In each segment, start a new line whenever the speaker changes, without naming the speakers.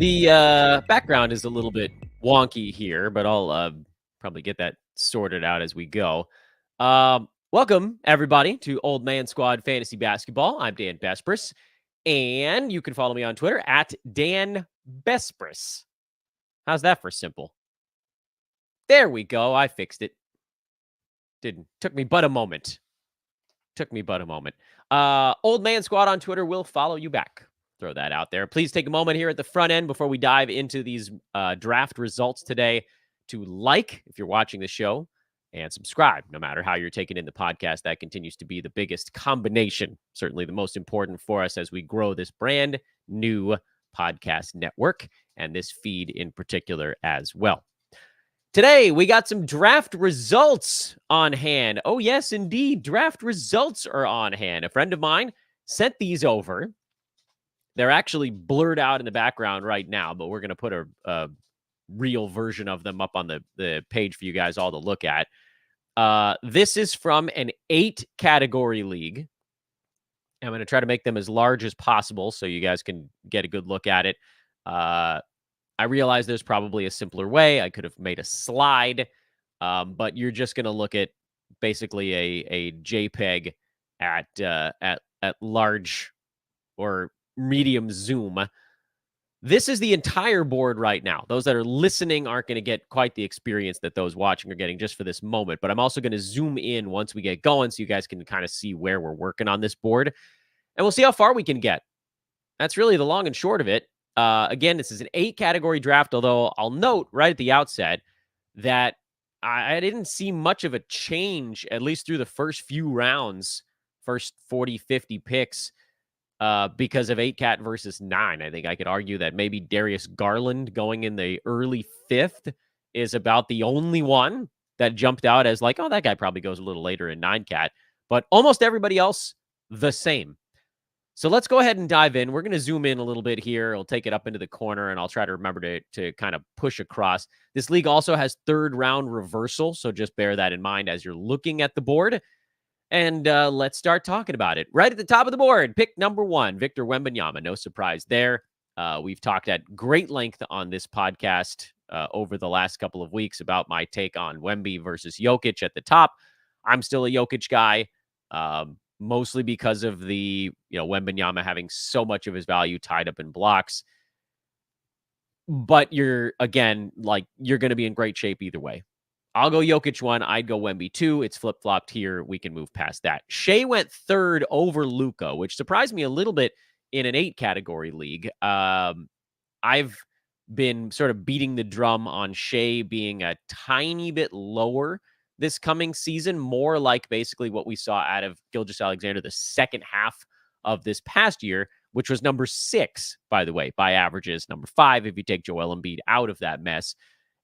The background is a little bit wonky here, but I'll probably get that sorted out as we go. Welcome, everybody, to Old Man Squad Fantasy Basketball. I'm Dan Bespris, and you can follow me on Twitter at Dan Bespris. How's that for simple? There we go. I fixed it. Took me but a moment. Old Man Squad on Twitter will follow you back. Throw that out there. Please take a moment here at the front end before we dive into these draft results today to like if you're watching the show and subscribe. No matter how you're taking in the podcast, that continues to be the biggest combination, certainly the most important for us as we grow this brand new podcast network and this feed in particular as well. Today, we got some draft results on hand. Oh, yes, indeed. Draft results are on hand. A friend of mine sent these over. They're actually blurred out in the background right now, but we're going to put a real version of them up on the page for you guys all to look at. This is from an 8-category league. I'm going to try to make them as large as possible so you guys can get a good look at it. I realize there's probably a simpler way. I could have made a slide, but you're just going to look at basically a JPEG at large or medium zoom. This is the entire board right now. Those that are listening aren't going to get quite the experience that those watching are getting just for this moment, but I'm also going to zoom in once we get going so you guys can kind of see where we're working on this board, and we'll see how far we can get. That's really the long and short of it. Again, this is an 8-category draft, although I'll note right at the outset that I didn't see much of a change, at least through the first few rounds, first 40, 50 picks, because of 8-cat versus 9. I think I could argue that maybe Darius Garland going in the early 5th is about the only one that jumped out as like, oh, that guy probably goes a little later in 9-cat. But almost everybody else, the same. So let's go ahead and dive in. We're going to zoom in a little bit here. I'll take it up into the corner, and I'll try to remember to kind of push across. This league also has 3rd-round reversal, so just bear that in mind as you're looking at the board. And let's start talking about it. Right at the top of the board, pick number 1, Victor Wembanyama. No surprise there. We've talked at great length on this podcast over the last couple of weeks about my take on Wemby versus Jokic at the top. I'm still a Jokic guy. Mostly because of the, Wembanyama having so much of his value tied up in blocks. But you're going to be in great shape either way. I'll go Jokic 1. I'd go Wemby 2. It's flip-flopped here. We can move past that. Shea went 3rd over Luka, which surprised me a little bit in an 8-category league. I've been sort of beating the drum on Shea being a tiny bit lower this coming season, more like basically what we saw out of Gilgeous-Alexander the second half of this past year, which was number 6, by the way, by averages, number 5 if you take Joel Embiid out of that mess.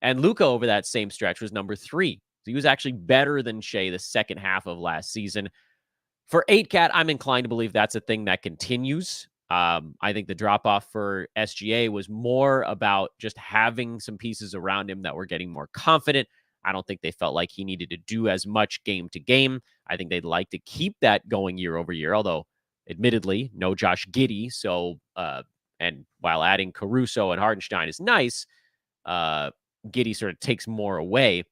And Luka over that same stretch was number 3. So he was actually better than Shea the second half of last season. For 8-cat, I'm inclined to believe that's a thing that continues. I think the drop-off for SGA was more about just having some pieces around him that were getting more confident. I don't think they felt like he needed to do as much game to game. I think they'd like to keep that going year over year, although admittedly, no Josh Giddey. So, and while adding Caruso and Hardenstein is nice, Giddey sort of takes more away.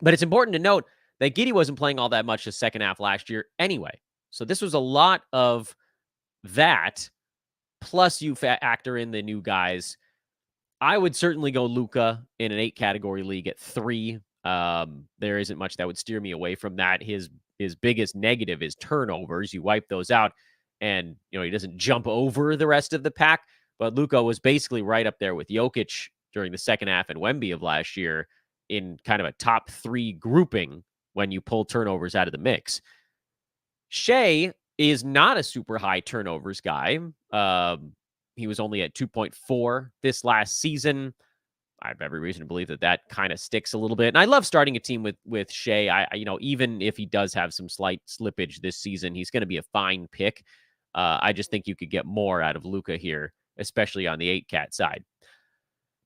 But it's important to note that Giddey wasn't playing all that much the second half last year anyway. So this was a lot of that, plus you factor in the new guys. I would certainly go Luka in an 8-category league at 3. There isn't much that would steer me away from that. His biggest negative is turnovers. You wipe those out, and he doesn't jump over the rest of the pack. But Luka was basically right up there with Jokic during the second half and Wemby of last year in kind of a top 3 grouping when you pull turnovers out of the mix. Shea is not a super high turnovers guy. He was only at 2.4 this last season. I have every reason to believe that kind of sticks a little bit. And I love starting a team with Shea. Even if he does have some slight slippage this season, he's going to be a fine pick. I just think you could get more out of Luka here, especially on the 8-cat side.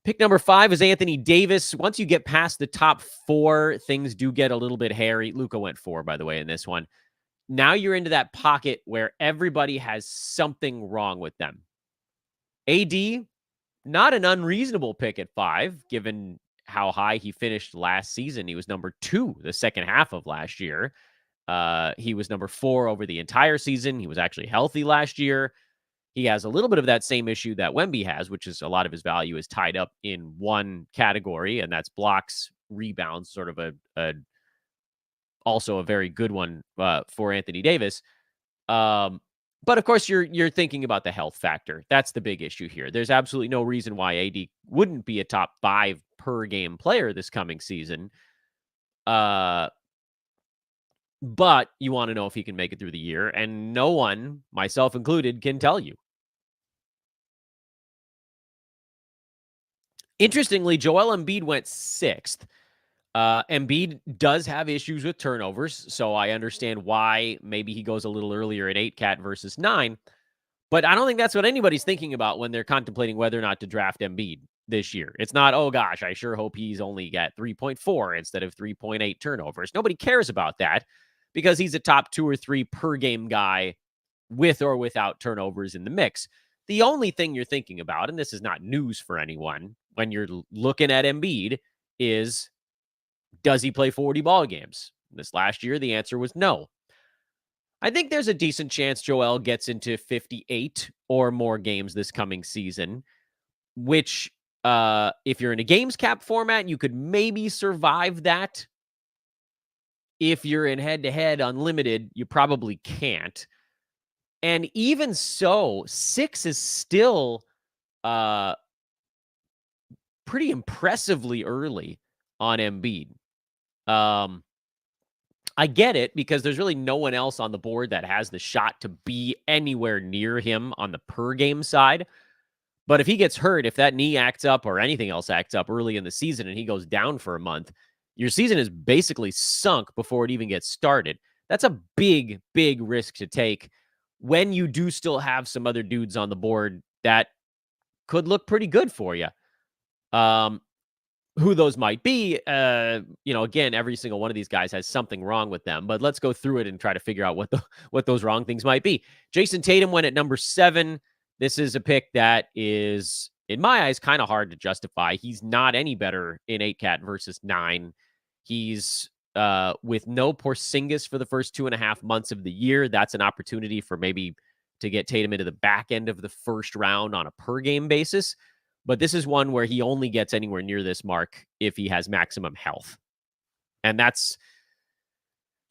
Pick number 5 is Anthony Davis. Once you get past the top 4, things do get a little bit hairy. Luka went 4, by the way, in this one. Now you're into that pocket where everybody has something wrong with them. AD Not an unreasonable pick at 5, given how high he finished last season. He was number 2 the second half of last year. He was number 4 over the entire season. He was actually healthy last year. He has a little bit of that same issue that Wemby has, which is a lot of his value is tied up in one category, and that's blocks, rebounds, sort of also a very good one for Anthony Davis. Um, but of course, you're thinking about the health factor. That's the big issue here. There's absolutely no reason why AD wouldn't be a top 5 per game player this coming season. But you want to know if he can make it through the year, and no one, myself included, can tell you. Interestingly, Joel Embiid went 6th. Embiid does have issues with turnovers, so I understand why maybe he goes a little earlier at 8 cat versus 9. But I don't think that's what anybody's thinking about when they're contemplating whether or not to draft Embiid this year. It's not, oh gosh, I sure hope he's only got 3.4 instead of 3.8 turnovers. Nobody cares about that because he's a top 2 or 3 per game guy with or without turnovers in the mix. The only thing you're thinking about, and this is not news for anyone when you're looking at Embiid, is does he play 40 ball games? This last year, the answer was no. I think there's a decent chance Joel gets into 58 or more games this coming season, which, if you're in a games cap format, you could maybe survive that. If you're in head to head unlimited, you probably can't. And even so, 6 is still pretty impressively early on Embiid. I get it because there's really no one else on the board that has the shot to be anywhere near him on the per game side. But if he gets hurt, if that knee acts up or anything else acts up early in the season and he goes down for a month, your season is basically sunk before it even gets started. That's a big, big risk to take when you do still have some other dudes on the board that could look pretty good for you. Who those might be, again, every single one of these guys has something wrong with them, but let's go through it and try to figure out what those wrong things might be. Jason Tatum went at number 7. This is a pick that is, in my eyes, kind of hard to justify. He's not any better in 8 cat versus 9. He's with no Porzingis for the first 2.5 months of the year. That's an opportunity for maybe to get Tatum into the back end of the first round on a per game basis. But this is one where he only gets anywhere near this mark if he has maximum health. And that's,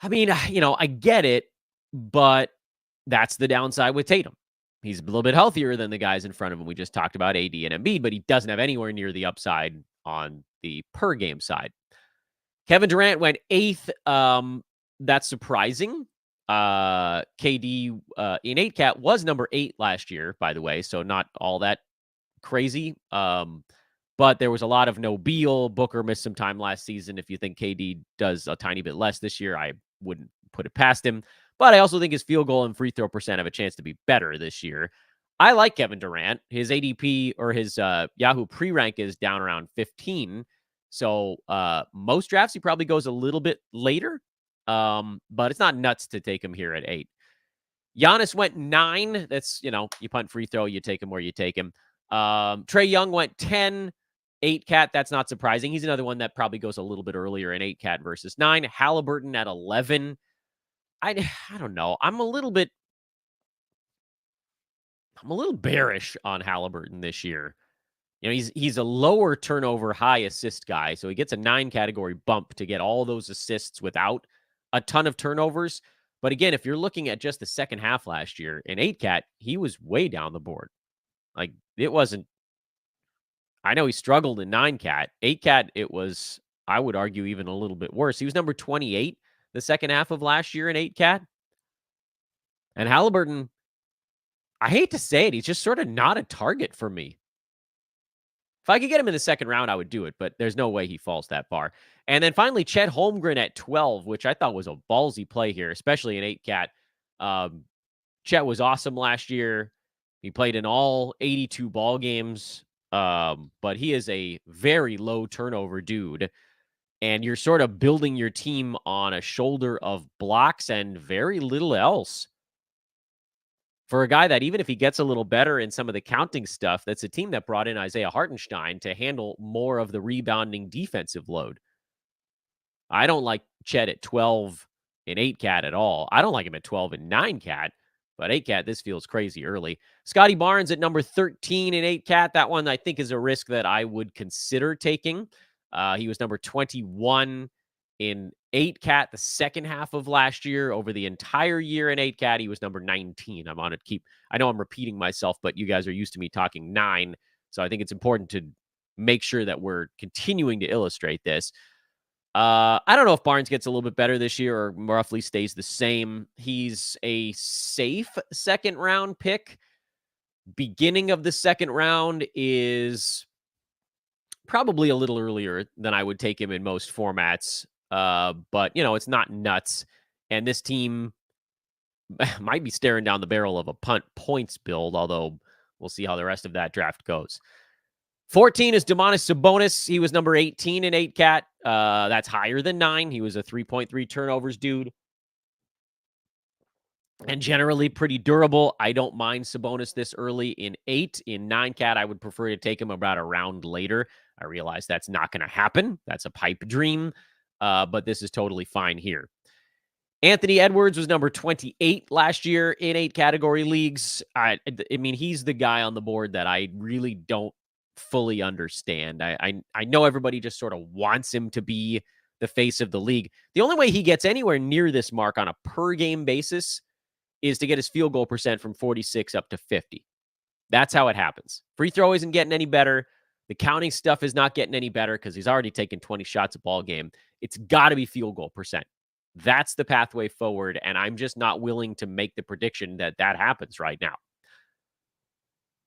I mean, I get it, but that's the downside with Tatum. He's a little bit healthier than the guys in front of him. We just talked about AD and Embiid, but he doesn't have anywhere near the upside on the per game side. Kevin Durant went 8th. That's surprising. KD in 8 cat was number 8 last year, by the way, so not all that crazy. But there was a lot of no Beal. Booker missed some time last season. If you think KD does a tiny bit less this year, I wouldn't put it past him. But I also think his field goal and free throw percent have a chance to be better this year. I like Kevin Durant. His ADP or his Yahoo pre-rank is down around 15. So most drafts, he probably goes a little bit later. But it's not nuts to take him here at 8. Giannis went 9. That's, you punt free throw, you take him where you take him. Trae Young went 10. 8 cat, that's not surprising. He's another one that probably goes a little bit earlier in 8 cat versus 9. Halliburton at 11. I don't know. I'm a little bearish on Halliburton this year. He's a lower turnover, high assist guy, so he gets a 9 category bump to get all those assists without a ton of turnovers. But again, if you're looking at just the second half last year in 8 cat, he was way down the board. Like, it wasn't, I know he struggled in 9 cat. 8 cat, it was, I would argue, even a little bit worse. He was number 28 the second half of last year in 8 cat. And Halliburton, I hate to say it, he's just sort of not a target for me. If I could get him in the second round, I would do it, but there's no way he falls that far. And then finally, Chet Holmgren at 12, which I thought was a ballsy play here, especially in 8 cat. Chet was awesome last year. He played in all 82 ball games, but he is a very low turnover dude. And you're sort of building your team on a shoulder of blocks and very little else. for a guy that even if he gets a little better in some of the counting stuff, that's a team that brought in Isaiah Hartenstein to handle more of the rebounding defensive load. I don't like Chet at 12 and 8 cat at all. I don't like him at 12 and 9 cat, but 8 cat, this feels crazy early. Scotty Barnes at number 13 and 8 cat. That one I think is a risk that I would consider taking. He was number 21 in 8 cat the second half of last year. Over the entire year in 8 cat, he was number 19. I'm on it. I know I'm repeating myself, but you guys are used to me talking 9. So I think it's important to make sure that we're continuing to illustrate this. I don't know if Barnes gets a little bit better this year or roughly stays the same. He's a safe second round pick. Beginning of the second round is probably a little earlier than I would take him in most formats. But, it's not nuts. And this team might be staring down the barrel of a punt points build, although we'll see how the rest of that draft goes. 14 is Domantas Sabonis. He was number 18 in 8 cat. That's higher than 9. He was a 3.3 turnovers dude. And generally pretty durable. I don't mind Sabonis this early in 8. In 9 cat, I would prefer to take him about a round later. I realize that's not going to happen. That's a pipe dream. But this is totally fine here. Anthony Edwards was number 28 last year in 8 category leagues. I mean, he's the guy on the board that I really don't fully understand. I know everybody just sort of wants him to be the face of the league. The only way he gets anywhere near this mark on a per game basis is to get his field goal percent from 46 up to 50. That's how it happens. Free throw isn't getting any better. The counting stuff is not getting any better because he's already taken 20 shots a ball game. It's got to be field goal percent. That's the pathway forward, and I'm just not willing to make the prediction that happens right now.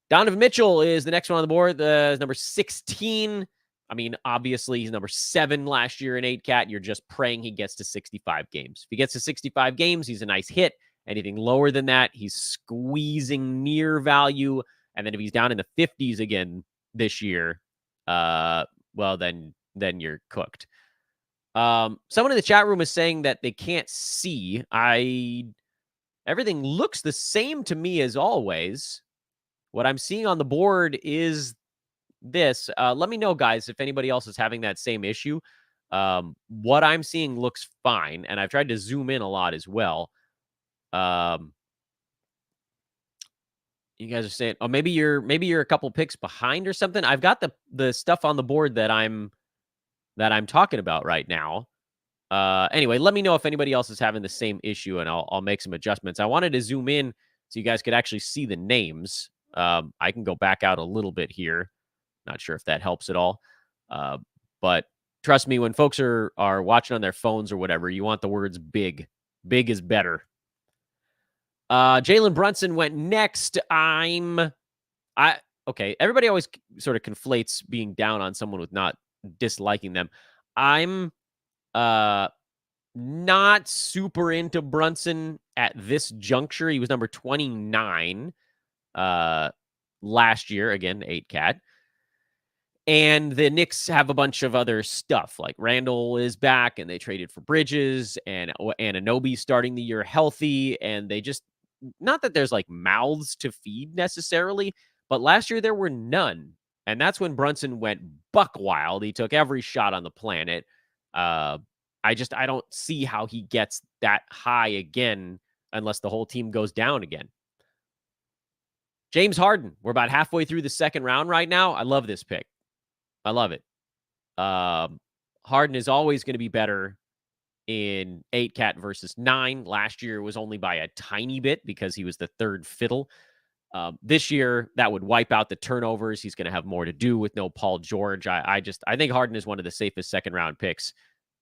Donovan Mitchell is the next one on the board, number 16. I mean, obviously, he's number 7 last year in 8 cat. You're just praying he gets to 65 games. If he gets to 65 games, he's a nice hit. Anything lower than that, he's squeezing near value. And then if he's down in the 50s again this year, well, then you're cooked. Someone in the chat room is saying that they can't see. Everything looks the same to me as always. What I'm seeing on the board is this. Let me know, guys, if anybody else is having that same issue. What I'm seeing looks fine, and I've tried to zoom in a lot as well. You guys are saying, oh, maybe you're a couple picks behind or something. I've got the stuff on the board that I'm talking about right now. Anyway, let me know if anybody else is having the same issue, and I'll make some adjustments. I wanted to zoom in so you guys could actually see the names. I can go back out a little bit here. Not sure if that helps at all. But trust me, when folks are watching on their phones or whatever, you want the words big. Big is better. Jalen Brunson went next. Okay. Everybody always sort of conflates being down on someone with not disliking them. I'm not super into Brunson at this juncture. He was number 29 last year, again, 8 cat. And the Knicks have a bunch of other stuff, like Randall is back, and they traded for Bridges, and Anunoby starting the year healthy, and they just, not that there's like mouths to feed necessarily, but last year there were none. And that's when Brunson went buck wild. He took every shot on the planet. I don't see how he gets that high again unless the whole team goes down again. James Harden. We're about halfway through the second round right now. I love this pick. I love it. Harden is always going to be better in 8 cat versus 9. Last year was only by a tiny bit because he was the third fiddle. This year, that would wipe out the turnovers. He's going to have more to do with no Paul George. I think Harden is one of the safest second round picks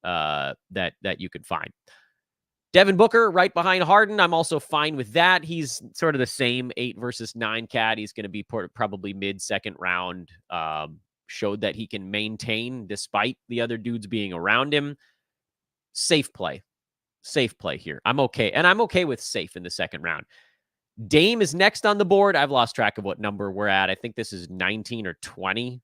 that you could find. Devin Booker right behind Harden. I'm also fine with that. He's sort of the same 8 versus 9 cat. He's going to be probably mid second round. Showed that he can maintain despite the other dudes being around him. Safe play here. I'm okay. And I'm okay with safe in the second round. Dame is next on the board. I've lost track of what number we're at. I think this is 19 or 20.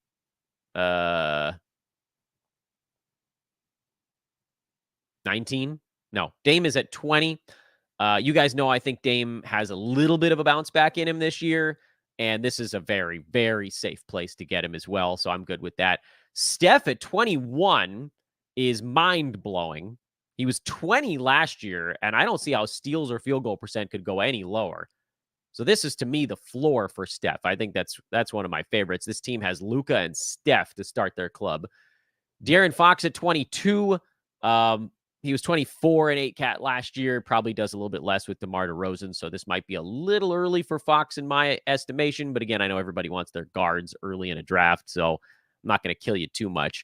19? No, Dame is at 20. You guys know I think Dame has a little bit of a bounce back in him this year, and this is a very, very safe place to get him as well, so I'm good with that. Steph at 21 is mind-blowing. He was 20 last year, and I don't see how steals or field goal percent could go any lower. So this is, to me, the floor for Steph. I think that's one of my favorites. This team has Luka and Steph to start their club. De'Aaron Fox at 22. He was 24 in 8-cat last year. Probably does a little bit less with DeMar DeRozan, so this might be a little early for Fox in my estimation. But again, I know everybody wants their guards early in a draft, so I'm not going to kill you too much.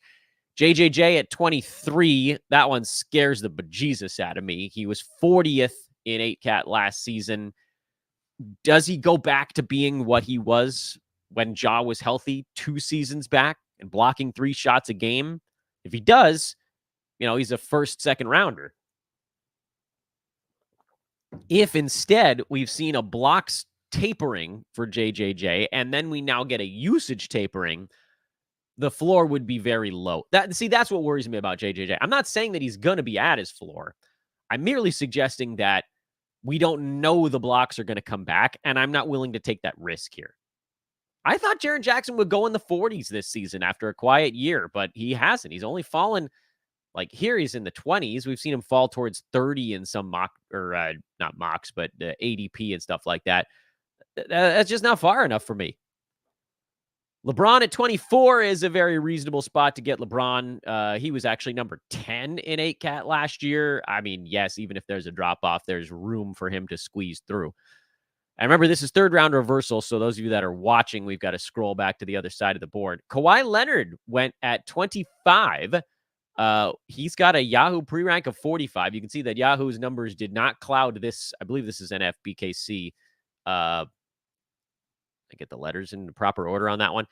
JJJ at 23. That one scares the bejesus out of me. He was 40th in 8-cat last season. Does he go back to being what he was when Ja was healthy 2 seasons back and blocking 3 shots a game? If he does, he's a first, second rounder. If instead we've seen a blocks tapering for JJJ and then we now get a usage tapering, the floor would be very low. That's what worries me about JJJ. I'm not saying that he's going to be at his floor. I'm merely suggesting that we don't know the blocks are going to come back, and I'm not willing to take that risk here. I thought Jaren Jackson would go in the 40s this season after a quiet year, but he hasn't. He's only fallen, here he's in the 20s. We've seen him fall towards 30 in some mock, or not mocks, but ADP and stuff like that. That's just not far enough for me. LeBron at 24 is a very reasonable spot to get LeBron. He was actually number 10 in 8-cat last year. I mean, yes, even if there's a drop-off, there's room for him to squeeze through. And remember, this is third-round reversal, so those of you that are watching, we've got to scroll back to the other side of the board. Kawhi Leonard went at 25. He's got a Yahoo pre-rank of 45. You can see that Yahoo's numbers did not cloud this. I believe this is NFBKC. I get the letters in the proper order on that one.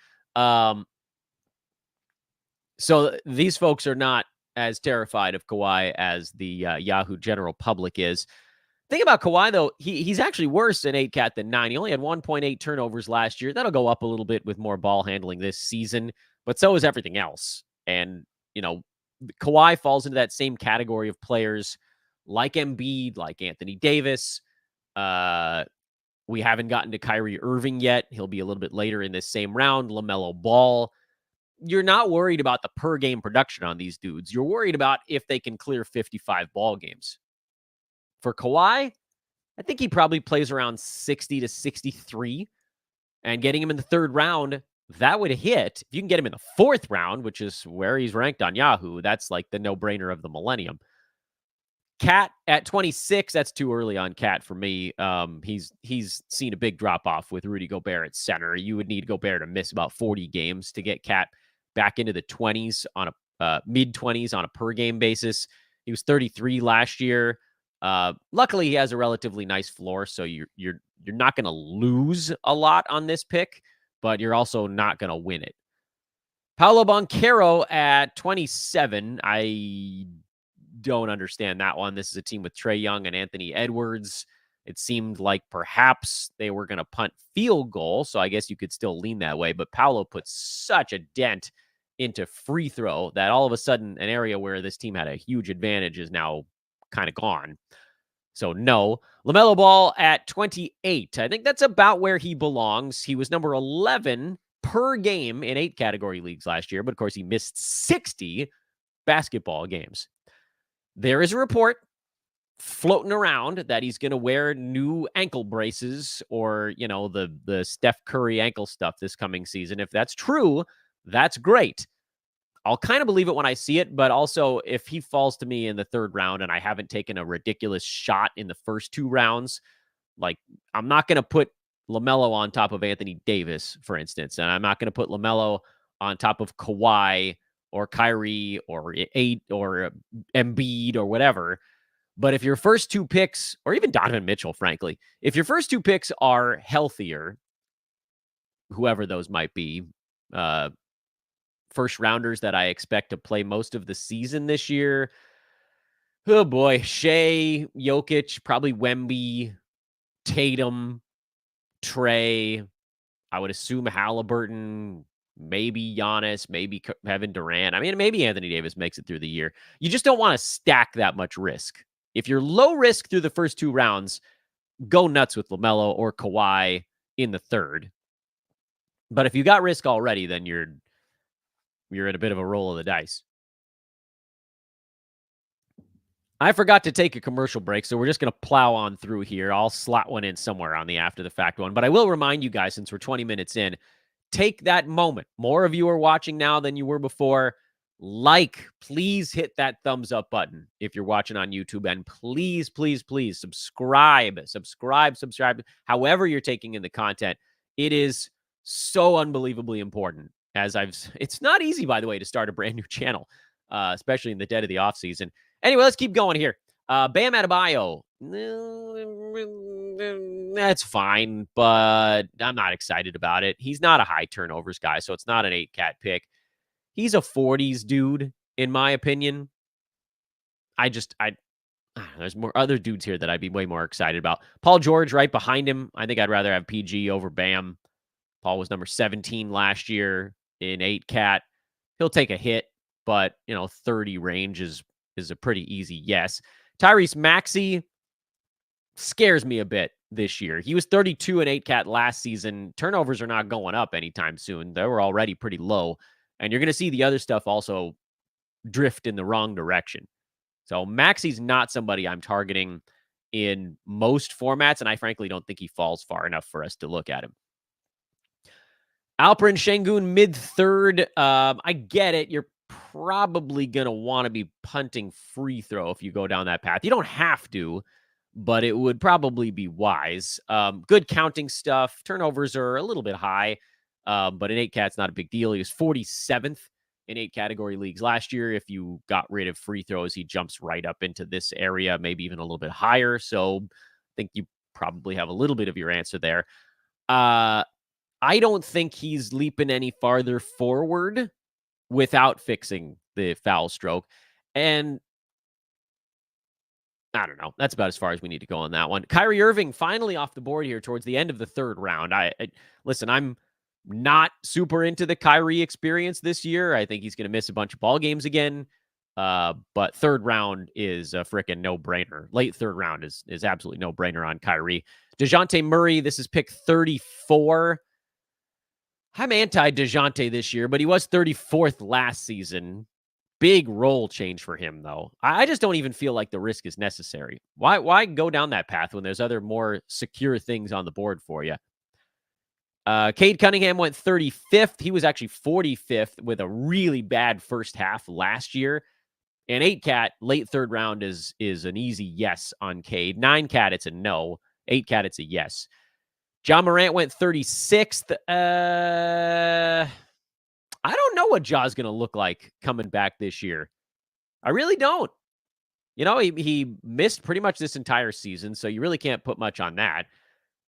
So these folks are not as terrified of Kawhi as the Yahoo general public is. Thing about Kawhi, though, he's actually worse in 8-cat than 9. He only had 1.8 turnovers last year. That'll go up a little bit with more ball handling this season, but so is everything else. And, Kawhi falls into that same category of players like Embiid, like Anthony Davis. We haven't gotten to Kyrie Irving yet. He'll be a little bit later in this same round. LaMelo Ball. You're not worried about the per-game production on these dudes. You're worried about if they can clear 55 ball games. For Kawhi, I think he probably plays around 60 to 63. And getting him in the third round, that would hit. If you can get him in the fourth round, which is where he's ranked on Yahoo, that's like the no-brainer of the millennium. Cat at 26, that's too early on Cat for me. He's seen a big drop-off with Rudy Gobert at center. You would need Gobert to miss about 40 games to get Cat back into the 20s on a mid-20s on a per-game basis. He was 33 last year. Luckily, he has a relatively nice floor, so you're not going to lose a lot on this pick, but you're also not going to win it. Paolo Banchero at 27. I don't understand that one. This is a team with Trae Young and Anthony Edwards. It seemed like perhaps they were going to punt field goal, so I guess you could still lean that way. But Paolo put such a dent into free throw that all of a sudden an area where this team had a huge advantage is now kind of gone. So no. LaMelo Ball at 28. I think that's about where he belongs. He was number 11 per game in 8 category leagues last year, but of course he missed 60 basketball games. There is a report floating around that he's going to wear new ankle braces or, the Steph Curry ankle stuff this coming season. If that's true, that's great. I'll kind of believe it when I see it, but also if he falls to me in the third round and I haven't taken a ridiculous shot in the first 2 rounds, I'm not going to put LaMelo on top of Anthony Davis, for instance, and I'm not going to put LaMelo on top of Kawhi or Kyrie or Embiid or whatever. But if your first 2 picks, or even Donovan Mitchell, frankly, if your first 2 picks are healthier, whoever those might be, first rounders that I expect to play most of the season this year, oh boy, Shea, Jokic, probably Wemby, Tatum, Trae, I would assume Halliburton, maybe Giannis, maybe Kevin Durant. I mean, maybe Anthony Davis makes it through the year. You just don't want to stack that much risk. If you're low risk through the first 2 rounds, go nuts with LaMelo or Kawhi in the third. But if you got risk already, then you're in a bit of a roll of the dice. I forgot to take a commercial break, so we're just going to plow on through here. I'll slot one in somewhere on the after the fact one. But I will remind you guys, since we're 20 minutes in, take that moment. More of you are watching now than you were before. Please hit that thumbs up button if you're watching on YouTube. And please, please, please subscribe. However you're taking in the content. It is so unbelievably important. It's not easy, by the way, to start a brand new channel, especially in the dead of the off season. Anyway, let's keep going here. Bam Adebayo. That's fine, but I'm not excited about it. He's not a high turnovers guy, so it's not an 8-cat pick. He's a 40s dude, in my opinion. There's more other dudes here that I'd be way more excited about. Paul George right behind him. I think I'd rather have PG over Bam. Paul was number 17 last year in 8-cat. He'll take a hit, but 30 range is a pretty easy yes. Tyrese Maxey scares me a bit this year. He was 32 and 8-cat last season. Turnovers are not going up anytime soon. They were already pretty low. And you're going to see the other stuff also drift in the wrong direction. So Maxey's not somebody I'm targeting in most formats, and I frankly don't think he falls far enough for us to look at him. Alperen Şengün mid-third. I get it. You're probably going to want to be punting free throw if you go down that path. You don't have to, but it would probably be wise. Good counting stuff. Turnovers are a little bit high, but an 8-cat's not a big deal. He was 47th in 8 category leagues last year. If you got rid of free throws, he jumps right up into this area, maybe even a little bit higher. So I think you probably have a little bit of your answer there. I don't think he's leaping any farther forward without fixing the foul stroke. And I don't know. That's about as far as we need to go on that one. Kyrie Irving finally off the board here towards the end of the third round. Listen, I'm not super into the Kyrie experience this year. I think he's going to miss a bunch of ball games again. But third round is a freaking no-brainer. Late third round is absolutely no-brainer on Kyrie. DeJounte Murray, this is pick 34. I'm anti-DeJounte this year, but he was 34th last season. Big role change for him, though. I just don't even feel like the risk is necessary. Why go down that path when there's other more secure things on the board for you? Cade Cunningham went 35th. He was actually 45th with a really bad first half last year. And 8-cat, late third round is an easy yes on Cade. 9-cat, it's a no. 8-cat, it's a yes. John Morant went 36th. I don't know what Ja's going to look like coming back this year. I really don't. He missed pretty much this entire season, so you really can't put much on that.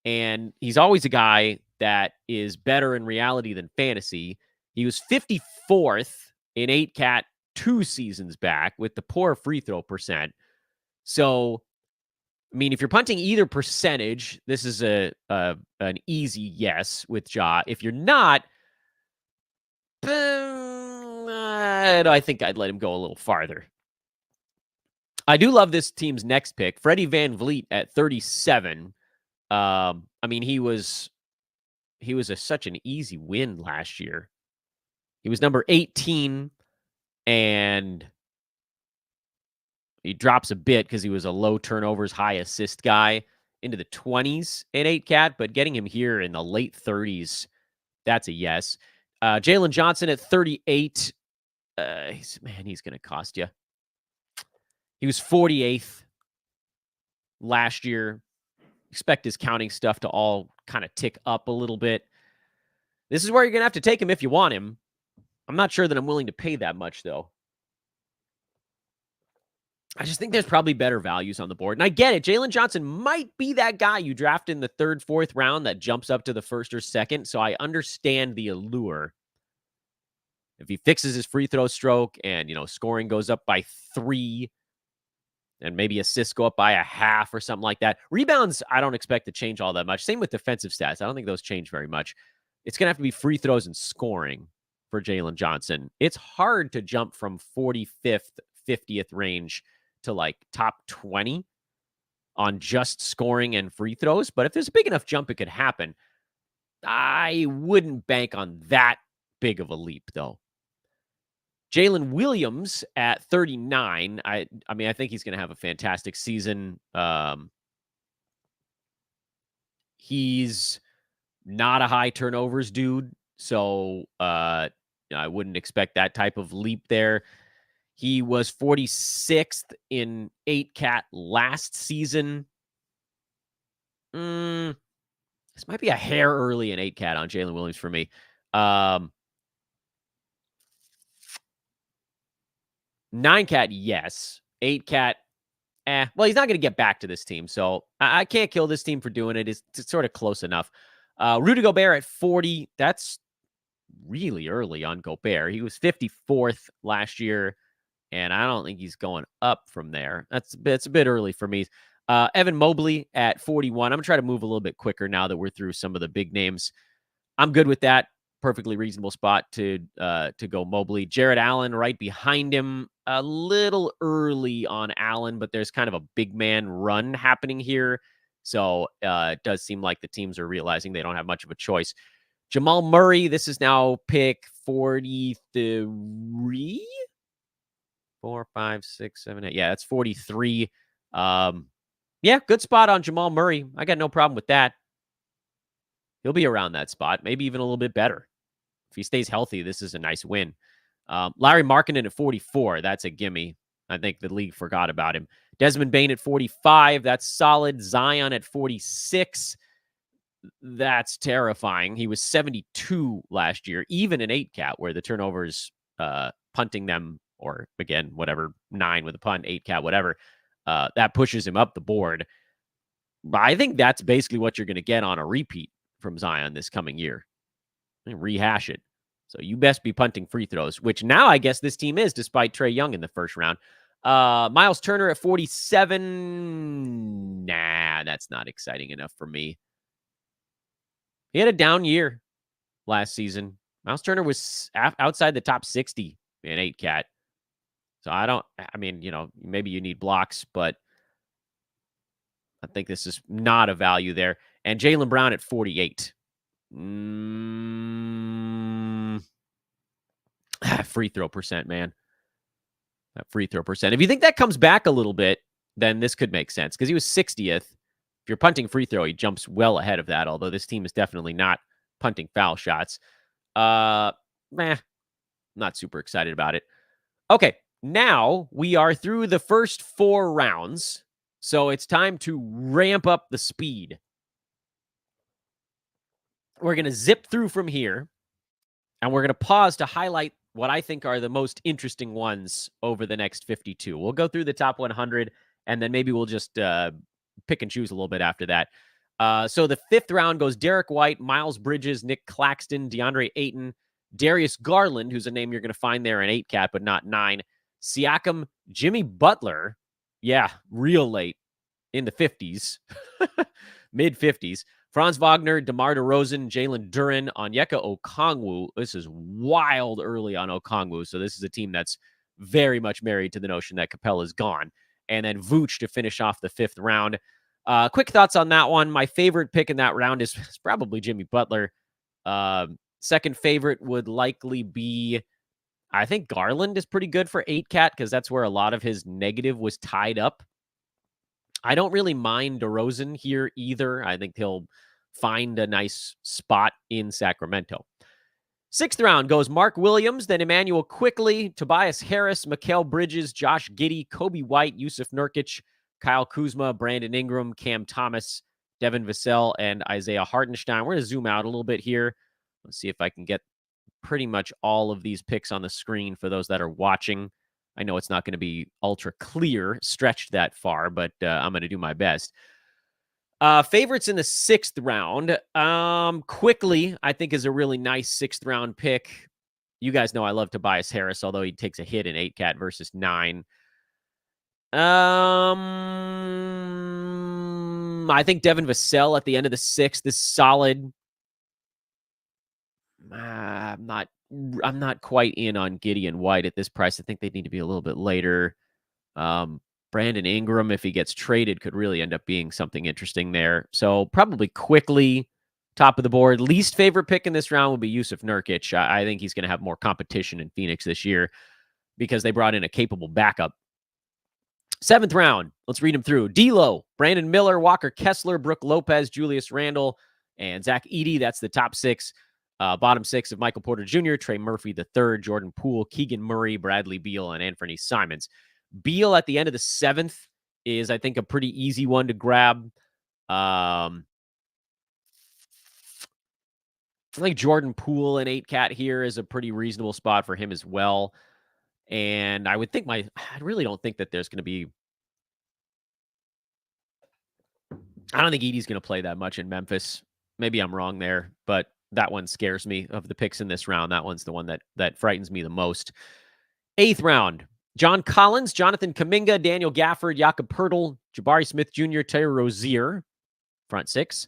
And he's always a guy that is better in reality than fantasy. He was 54th in 8-cat 2 seasons back with the poor free throw percent. So, I mean, if you're punting either percentage, this is an easy yes with Ja. If you're not, I think I'd let him go a little farther. I do love this team's next pick, Freddie VanVleet at 37. I mean, he was such an easy win last year. He was number 18, and he drops a bit because he was a low turnovers, high assist guy into the 20s in 8-cat, but getting him here in the late 30s, that's a yes. Jalen Johnson at 38. He's going to cost you. He was 48th last year. Expect his counting stuff to all kind of tick up a little bit. This is where you're going to have to take him if you want him. I'm not sure that I'm willing to pay that much, though. I just think there's probably better values on the board. And I get it. Jalen Johnson might be that guy you draft in the 3rd, 4th round that jumps up to the 1st or 2nd. So I understand the allure. If he fixes his free throw stroke and, scoring goes up by 3 and maybe assists go up by a half or something like that. Rebounds, I don't expect to change all that much. Same with defensive stats. I don't think those change very much. It's going to have to be free throws and scoring for Jalen Johnson. It's hard to jump from 45th, 50th range to like top 20 on just scoring and free throws. But if there's a big enough jump, it could happen. I wouldn't bank on that big of a leap, though. Jalen Williams at 39. I mean, I think he's going to have a fantastic season. He's not a high turnovers dude, so I wouldn't expect that type of leap there. He was 46th in 8-cat last season. This might be a hair early in 8-cat on Jalen Williams for me. 9-cat, yes. 8-cat, well, he's not going to get back to this team, so I can't kill this team for doing it. It's sort of close enough. Rudy Gobert at 40. That's really early on Gobert. He was 54th last year, and I don't think he's going up from there. It's a bit early for me. Evan Mobley at 41. I'm going to try to move a little bit quicker now that we're through some of the big names. I'm good with that. Perfectly reasonable spot to go Mobley. Jared Allen right behind him. A little early on Allen, but there's kind of a big man run happening here. So it does seem like the teams are realizing they don't have much of a choice. Jamal Murray, this is now pick 43. 4, 5, 6, 7, 8. Yeah, that's 43. Yeah, good spot on Jamal Murray. I got no problem with that. He'll be around that spot, maybe even a little bit better. If he stays healthy, this is a nice win. Larry Markkinen at 44. That's a gimme. I think the league forgot about him. Desmond Bane at 45. That's solid. Zion at 46. That's terrifying. He was 72 last year, even in 8-cat, where the turnovers, punting them, or again, whatever, 9 with a punt, 8-cat, whatever, that pushes him up the board. I think that's basically what you're going to get on a repeat from Zion this coming year. Rehash it. So you best be punting free throws, which now I guess this team is, despite Trae Young in the first round. Miles Turner at 47. Nah, that's not exciting enough for me. He had a down year last season. Miles Turner was outside the top 60 in 8-cat. So I mean, maybe you need blocks, but I think this is not a value there. And Jaylen Brown at 48. Free throw percent, man. That free throw percent. If you think that comes back a little bit, then this could make sense because he was 60th. If you're punting free throw, he jumps well ahead of that, although this team is definitely not punting foul shots. Not super excited about it. Okay, now we are through the first 4 rounds, so it's time to ramp up the speed. We're going to zip through from here, and we're going to pause to highlight what I think are the most interesting ones over the next 52. We'll go through the top 100, and then maybe we'll just pick and choose a little bit after that. So the 5th round goes Derek White, Miles Bridges, Nick Claxton, DeAndre Ayton, Darius Garland, who's a name you're going to find there in 8-cat, but not 9. Siakam, Jimmy Butler. Yeah, real late in the 50s, mid-50s. Franz Wagner, DeMar DeRozan, Jalen Duren, Onyeka Okongwu. This is wild early on Okongwu. So this is a team that's very much married to the notion that Capella's gone. And then Vooch to finish off the 5th round. Quick thoughts on that one. My favorite pick in that round is probably Jimmy Butler. Second favorite would likely be, I think Garland is pretty good for 8-cat because that's where a lot of his negative was tied up. I don't really mind DeRozan here either. I think he'll find a nice spot in Sacramento. 6th round goes Mark Williams, then Emmanuel Quickley, Tobias Harris, Mikal Bridges, Josh Giddey, Kobe White, Yusuf Nurkic, Kyle Kuzma, Brandon Ingram, Cam Thomas, Devin Vassell, and Isaiah Hartenstein. We're going to zoom out a little bit here. Let's see if I can get pretty much all of these picks on the screen for those that are watching. I know it's not going to be ultra clear, stretched that far, but I'm going to do my best. Favorites in the 6th round. Quickly, I think is a really nice 6th round pick. You guys know I love Tobias Harris, although he takes a hit in 8-cat versus 9. I think Devin Vassell at the end of the 6th is solid. I'm not quite in on Giddey and White at this price. I think they need to be a little bit later. Brandon Ingram, if he gets traded, could really end up being something interesting there. So probably quickly top of the board. Least favorite pick in this round would be Yusuf Nurkic. I think he's going to have more competition in Phoenix this year because they brought in a capable backup. 7th round, let's read them through. D'Lo, Brandon Miller, Walker Kessler, Brooke Lopez, Julius Randle, and Zach Edey. That's the top 6. Bottom 6 of Michael Porter Jr., Trey Murphy III, Jordan Poole, Keegan Murray, Bradley Beal, and Anthony Simons. Beal at the end of the 7th is, I think, a pretty easy one to grab. I think Jordan Poole and 8-cat here is a pretty reasonable spot for him as well. And I would think I really don't think that there's going to be, I don't think Edey's going to play that much in Memphis. Maybe I'm wrong there, but that one scares me of the picks in this round. That one's the one that frightens me the most. 8th round, John Collins, Jonathan Kuminga, Daniel Gafford, Jakob Poeltl, Jabari Smith Jr., Terry Rozier, front 6.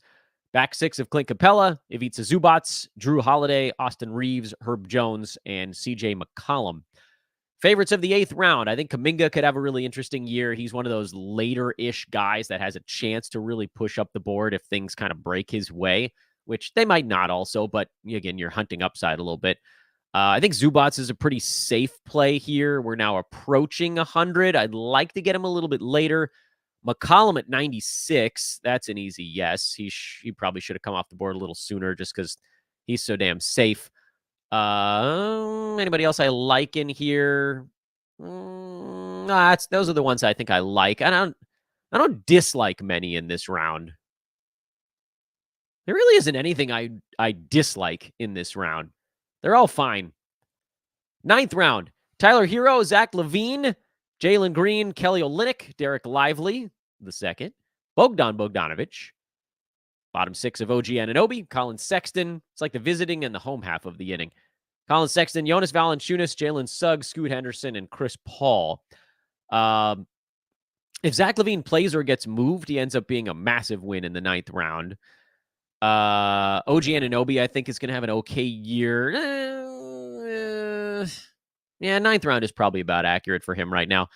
Back 6 of Clint Capella, Ivica Zubac, Drew Holiday, Austin Reeves, Herb Jones, and CJ McCollum. Favorites of the 8th round. I think Kuminga could have a really interesting year. He's one of those later-ish guys that has a chance to really push up the board if things kind of break his way, which they might not also, but again, you're hunting upside a little bit. I think Zubac is a pretty safe play here. We're now approaching 100. I'd like to get him a little bit later. McCollum at 96. That's an easy yes. He probably should have come off the board a little sooner just because he's so damn safe. Anybody else I like in here? Those are the ones I think I like. I don't dislike many in this round. There really isn't anything I dislike in this round. They're all fine. 9th round, Tyler Hero, Zach LaVine, Jalen Green, Kelly Olynyk, Derek Lively, the 2nd, Bogdan Bogdanovic. Bottom 6 of OG Anunoby, Colin Sexton. It's like the visiting and the home half of the inning. Colin Sexton, Jonas Valanciunas, Jalen Suggs, Scoot Henderson, and Chris Paul. If Zach LaVine plays or gets moved, he ends up being a massive win in the 9th round. OG Anunoby, I think, is going to have an okay year. Yeah, 9th round is probably about accurate for him right now.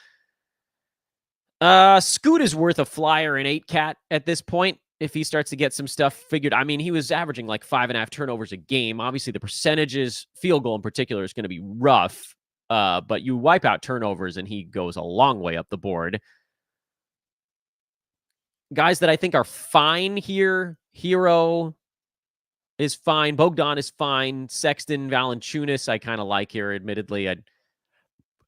Scoot is worth a flyer in 8-cat at this point if he starts to get some stuff figured. I mean, he was averaging like 5.5 turnovers a game. Obviously, the percentages, field goal in particular, is going to be rough. But you wipe out turnovers, and he goes a long way up the board. Guys that I think are fine here. Hero is fine. Bogdan is fine. Sexton, Valanciunas, I kind of like here, admittedly.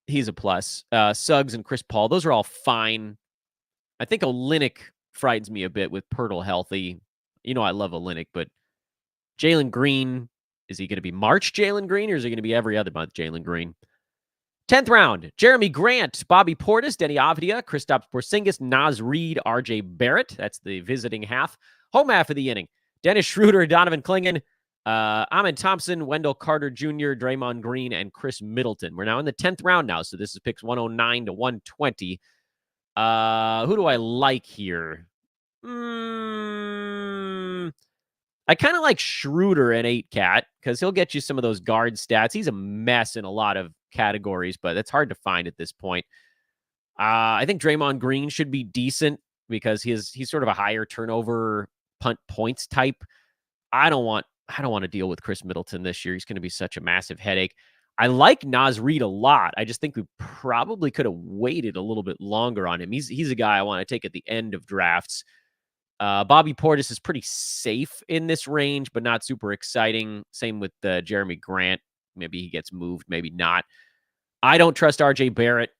He's a plus. Suggs and Chris Paul, those are all fine. I think Olynyk frightens me a bit with Poeltl healthy. You know I love Olynyk, but Jalen Green, is he going to be March Jalen Green, or is he going to be every other month Jalen Green? 10th round, Jeremy Grant, Bobby Portis, Denny Avdia, Kristaps Porzingis, Naz Reid, RJ Barrett. That's the visiting half. Home half of the inning, Dennis Schroeder, Donovan Clingan, Amen Thompson, Wendell Carter Jr., Draymond Green, and Chris Middleton. We're now in the 10th round now, so this is picks 109 to 120. Who do I like here? I kind of like Schroeder at 8-cat because he'll get you some of those guard stats. He's a mess in a lot of categories, but that's hard to find at this point. I think Draymond Green should be decent because he's sort of a higher turnover punt points type. I don't want to deal with Chris Middleton this year. He's going to be such a massive headache. I like Naz Reid a lot. I just think we probably could have waited a little bit longer on him. He's a guy I want to take at the end of drafts. Bobby Portis is pretty safe in this range, but not super exciting. Same with Jeremy Grant. Maybe he gets moved, maybe not. I don't trust RJ Barrett.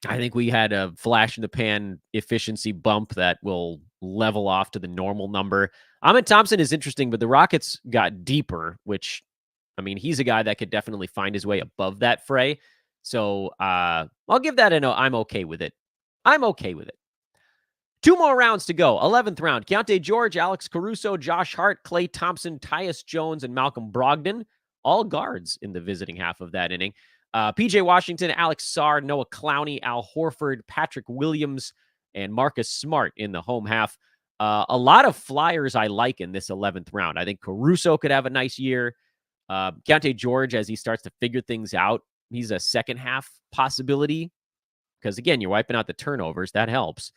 I think we had a flash in the pan efficiency bump that will level off to the normal number. Amen Thompson is interesting, but the Rockets got deeper, which, I mean, he's a guy that could definitely find his way above that fray. So I'll give that I'm okay with it. I'm okay with it. 2 more rounds to go. 11th round, Keontae George, Alex Caruso, Josh Hart, Klay Thompson, Tyus Jones, and Malcolm Brogdon. All guards in the visiting half of that inning. PJ Washington, Alex Sarr, Noah Clowney, Al Horford, Patrick Williams, and Marcus Smart in the home half. A lot of flyers I like in this 11th round. I think Caruso could have a nice year. Keontae George, as he starts to figure things out, he's a second half possibility. because, again, you're wiping out the turnovers. That helps.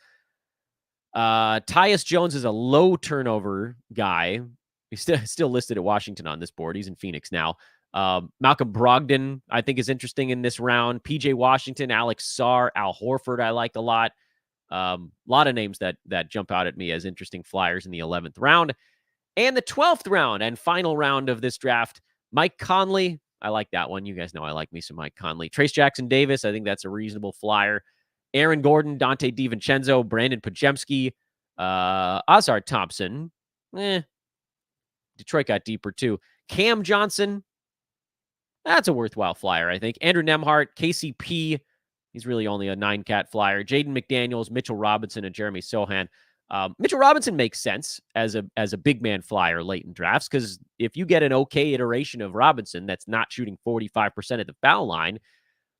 Tyus Jones is a low turnover guy. He's still listed at Washington on this board. He's in Phoenix now. Malcolm Brogdon, I think, is interesting in this round. PJ Washington, Alex Sarr, Al Horford, I like a lot. A lot of names that jump out at me as interesting flyers in the 11th round. And the 12th round and final round of this draft, Mike Conley. I like that one. You guys know I like me some Mike Conley. Trace Jackson Davis, I think that's a reasonable flyer. Aaron Gordon, Dante DiVincenzo, Brandon Pajemski, Ozar Thompson. Detroit got deeper too. Cam Johnson, that's a worthwhile flyer, I think. Andrew Nemhart, KCP, he's really only a 9-cat flyer. Jaden McDaniels, Mitchell Robinson, and Jeremy Sohan. Mitchell Robinson makes sense as a big man flyer late in drafts, because if you get an okay iteration of Robinson that's not shooting 45% at the foul line,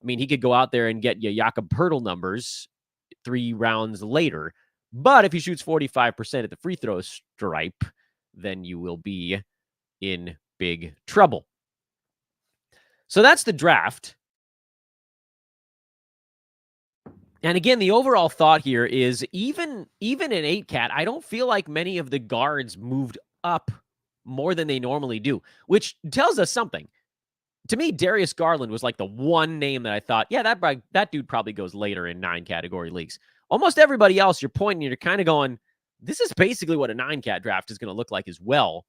I mean, he could go out there and get you Jakob Poeltl numbers 3 rounds later. But if he shoots 45% at the free throw stripe, then you will be in big trouble. So that's the draft. And again, the overall thought here is even in 8-cat, I don't feel like many of the guards moved up more than they normally do, which tells us something. To me, Darius Garland was like the one name that I thought, yeah, that dude probably goes later in 9-category leagues. Almost everybody else, you're pointing, you're kind of going, this is basically what a 9-cat draft is going to look like as well,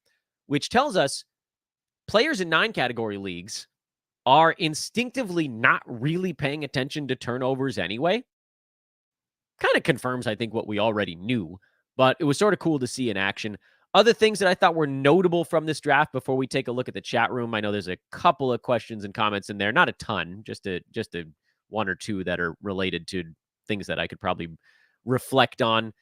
which tells us players in 9-category leagues are instinctively not really paying attention to turnovers anyway. Kind of confirms, I think, what we already knew, but it was sort of cool to see in action. Other things that I thought were notable from this draft before we take a look at the chat room. I know there's a couple of questions and comments in there, not a ton, just a one or two that are related to things that I could probably reflect on.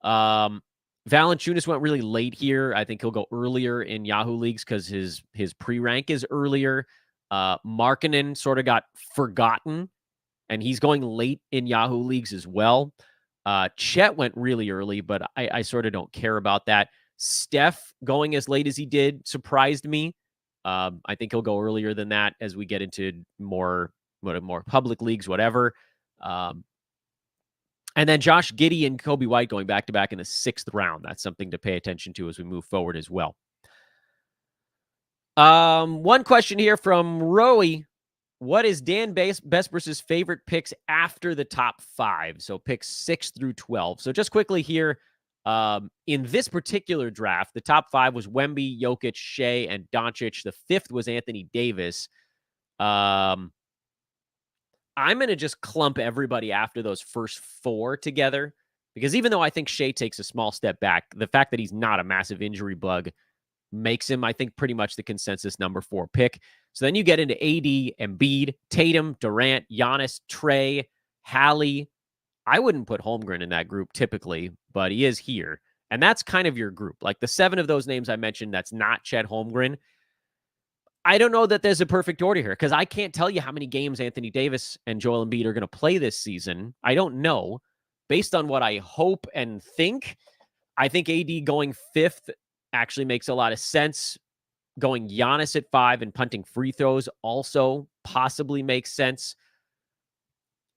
Valanciunas went really late here. I think he'll go earlier in Yahoo leagues because his pre-rank is earlier. Markkanen sort of got forgotten, and he's going late in Yahoo leagues as well. Chet went really early, but I sort of don't care about that. Steph going as late as he did surprised me. I think he'll go earlier than that as we get into more public leagues, whatever. And then Josh Giddey and Kobe White going back-to-back in the 6th round. That's something to pay attention to as we move forward as well. One question here from Roey. What is Dan Besbris's favorite picks after the top 5? So picks 6 through 12. So just quickly here, in this particular draft, the top 5 was Wemby, Jokic, Shea, and Doncic. The 5th was Anthony Davis. I'm going to just clump everybody after those first 4 together, because even though I think Shea takes a small step back, the fact that he's not a massive injury bug makes him, I think, pretty much the consensus number 4 pick. So then you get into AD, Embiid, Tatum, Durant, Giannis, Trey, Hallie. I wouldn't put Holmgren in that group typically, but he is here. And that's kind of your group. Like the 7 of those names I mentioned, that's not Chet Holmgren. I don't know that there's a perfect order here, because I can't tell you how many games Anthony Davis and Joel Embiid are going to play this season. I don't know. Based on what I hope and think, I think AD going 5th actually makes a lot of sense. Going Giannis at 5 and punting free throws also possibly makes sense.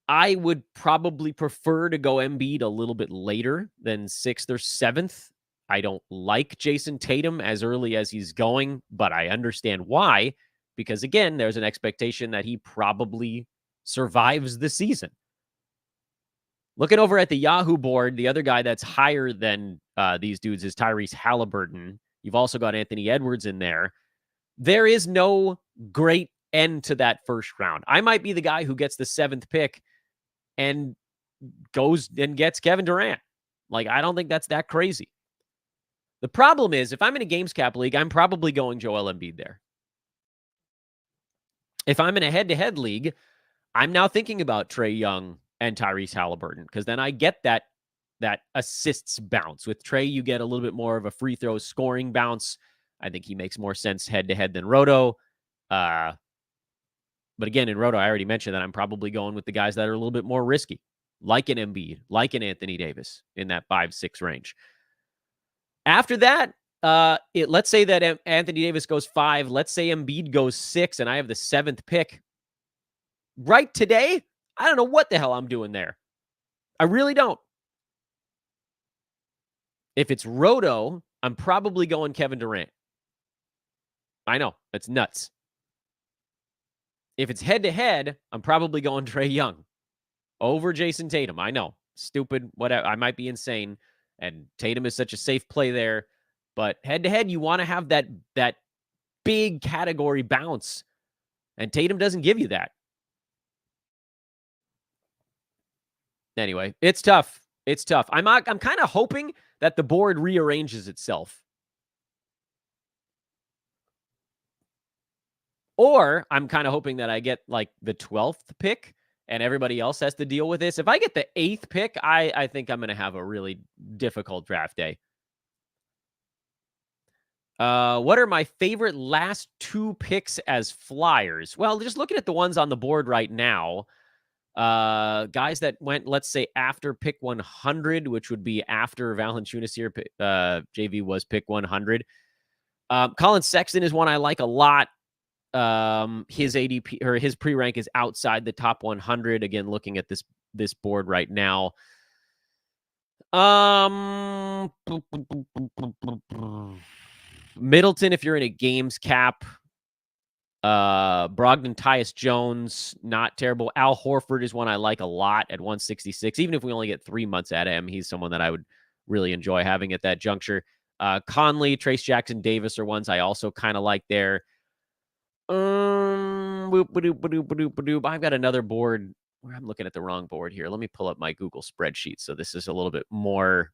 I would probably prefer to go Embiid a little bit later than 6th or 7th. I don't like Jason Tatum as early as he's going, but I understand why, because again, there's an expectation that he probably survives the season. Looking over at the Yahoo board, the other guy that's higher than these dudes is Tyrese Halliburton. You've also got Anthony Edwards in there. There is no great end to that first round. I might be the guy who gets the 7th pick and goes and gets Kevin Durant. Like, I don't think that's that crazy. The problem is, if I'm in a games cap league, I'm probably going Joel Embiid there. If I'm in a head-to-head league, I'm now thinking about Trae Young and Tyrese Halliburton, because then I get that assists bounce. With Trae, you get a little bit more of a free throw scoring bounce. I think he makes more sense head-to-head than Roto. But again, in Roto, I already mentioned that I'm probably going with the guys that are a little bit more risky, like an Embiid, like an Anthony Davis in that 5-6 range. After that, let's say that Anthony Davis goes 5. Let's say Embiid goes 6, and I have the 7th pick. Right today, I don't know what the hell I'm doing there. I really don't. If it's Roto, I'm probably going Kevin Durant. I know. That's nuts. If it's head-to-head, I'm probably going Trae Young over Jason Tatum. I know. Stupid, whatever. I might be insane, and Tatum is such a safe play there. But head-to-head, you want to have that big category bounce, and Tatum doesn't give you that. Anyway, it's tough. It's tough. I'm kind of hoping that the board rearranges itself. Or I'm kind of hoping that I get like the 12th pick and everybody else has to deal with this. If I get the 8th pick, I think I'm going to have a really difficult draft day. What are my favorite last 2 picks as Flyers? Well, just looking at the ones on the board right now, guys that went, let's say, after pick 100, which would be after Valanciunas here, JV was pick 100. Colin Sexton is one I like a lot. His ADP or his pre-rank is outside the top 100. Again, looking at this board right now. Middleton, if you're in a games cap. Brogdon, Tyus Jones, not terrible. Al Horford is one I like a lot at 166. Even if we only get 3 months out of him, he's someone that I would really enjoy having at that juncture. Conley, Trace Jackson Davis are ones I also kind of like there. I've got another board where I'm looking at the wrong board here. Let me pull up my Google spreadsheet. So this is a little bit more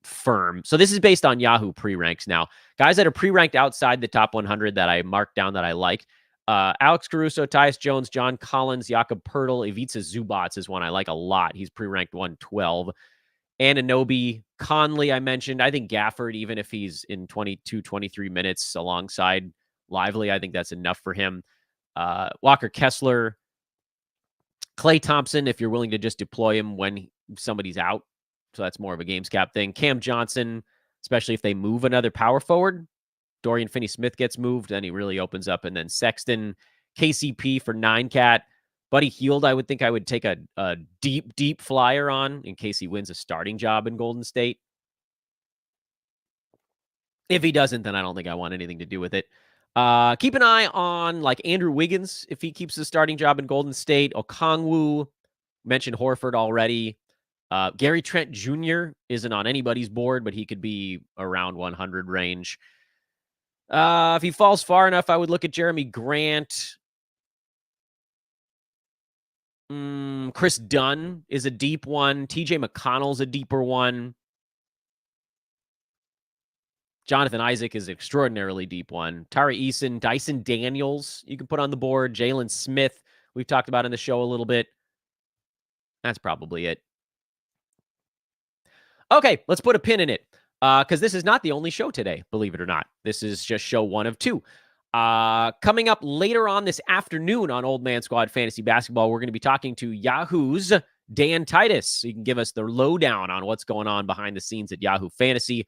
firm. So this is based on Yahoo pre-ranks now. Guys that are pre-ranked outside the top 100 that I marked down that I like. Alex Caruso, Tyus Jones, John Collins, Jakob Poeltl, Ivica Zubats is one I like a lot. He's pre-ranked 112. Anunoby, Conley I mentioned. I think Gafford, even if he's in 22, 23 minutes alongside Lively, I think that's enough for him. Walker Kessler, Klay Thompson, if you're willing to just deploy him when somebody's out. So that's more of a games cap thing. Cam Johnson, especially if they move another power forward. Dorian Finney-Smith gets moved, then he really opens up. And then Sexton, KCP for 9-cat. Buddy Hield, I would think I would take a deep, deep flyer on in case he wins a starting job in Golden State. If he doesn't, then I don't think I want anything to do with it. Keep an eye on like Andrew Wiggins if he keeps the starting job in Golden State. Okongwu, mentioned Horford already. Gary Trent Jr. isn't on anybody's board, but he could be around 100 range. If he falls far enough, I would look at Jeremy Grant. Chris Dunn is a deep one. TJ McConnell's a deeper one. Jonathan Isaac is an extraordinarily deep one. Tari Eason, Dyson Daniels, you can put on the board. Jalen Smith, we've talked about in the show a little bit. That's probably it. Okay, let's put a pin in it. Because this is not the only show today, believe it or not. This is just show 1 of 2. Coming up later on this afternoon on Old Man Squad Fantasy Basketball, we're going to be talking to Yahoo's Dan Titus. So you can give us the lowdown on what's going on behind the scenes at Yahoo Fantasy.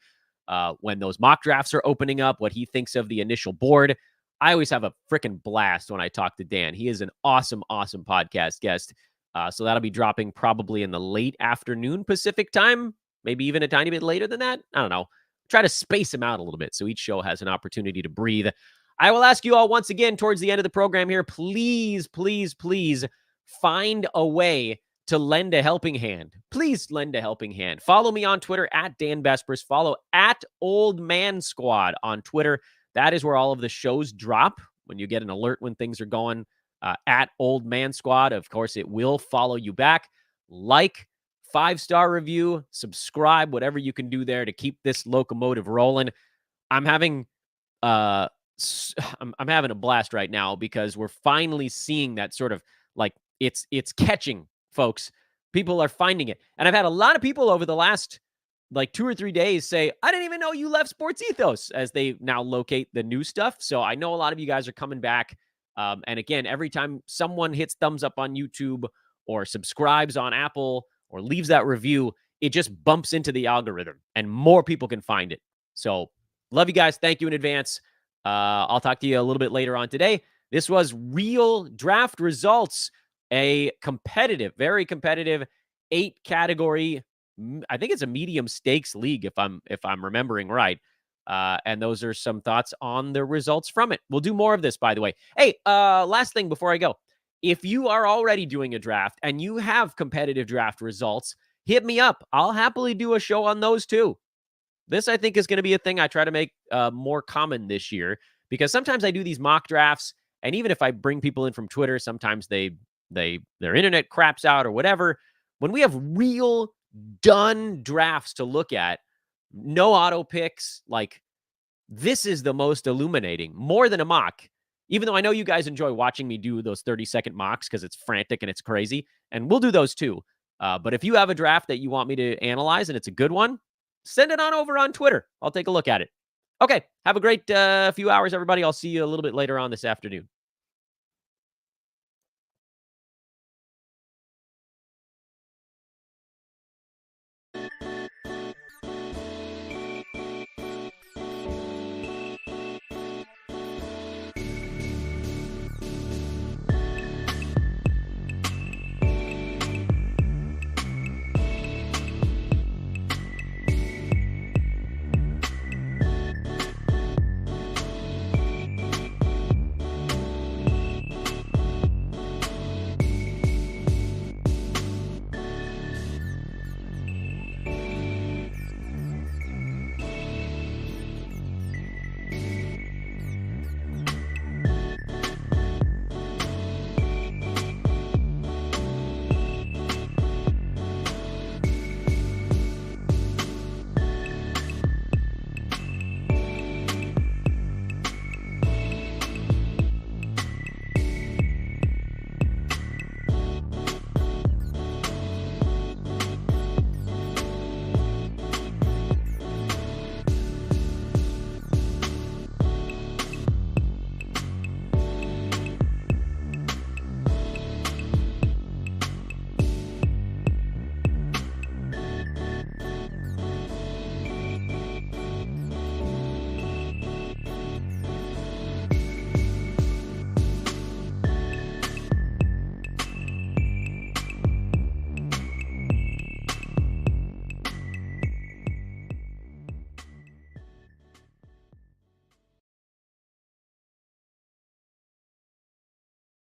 When those mock drafts are opening up, what he thinks of the initial board. I always have a freaking blast when I talk to Dan. He is an awesome, awesome podcast guest. So that'll be dropping probably in the late afternoon Pacific time, maybe even a tiny bit later than that. I don't know. Try to space him out a little bit so each show has an opportunity to breathe. I will ask you all once again towards the end of the program here, please, please, please find a way to lend a helping hand. Please lend a helping hand. Follow me on Twitter at Dan Vespers. Follow at Old Man Squad on Twitter. That is where all of the shows drop when you get an alert when things are going. At Old Man Squad. Of course, it will follow you back. Like, 5-star review, subscribe, whatever you can do there to keep this locomotive rolling. I'm having I'm having a blast right now because we're finally seeing that sort of like it's catching. Folks, people are finding it. And I've had a lot of people over the last like 2 or 3 days say, I didn't even know you left Sports Ethos as they now locate the new stuff. So I know a lot of you guys are coming back. And again, every time someone hits thumbs up on YouTube or subscribes on Apple or leaves that review, it just bumps into the algorithm and more people can find it. So love you guys. Thank you in advance. I'll talk to you a little bit later on today. This was real draft results. a competitive, very competitive 8-category, I think it's a medium stakes league if I'm remembering right. And those are some thoughts on the results from it. We'll do more of this, by the way. Hey, last thing before I go. If you are already doing a draft and you have competitive draft results, hit me up. I'll happily do a show on those too. This, I think, is going to be a thing I try to make more common this year, because sometimes I do these mock drafts, and even if I bring people in from Twitter, sometimes their internet craps out or whatever. When we have real done drafts to look at, no auto picks, like, this is the most illuminating, more than a mock. Even though I know you guys enjoy watching me do those 30-second mocks because it's frantic and it's crazy, and we'll do those too. But if you have a draft that you want me to analyze and it's a good one, send it on over on Twitter. I'll take a look at it. Okay, have a great few hours, everybody. I'll see you a little bit later on this afternoon.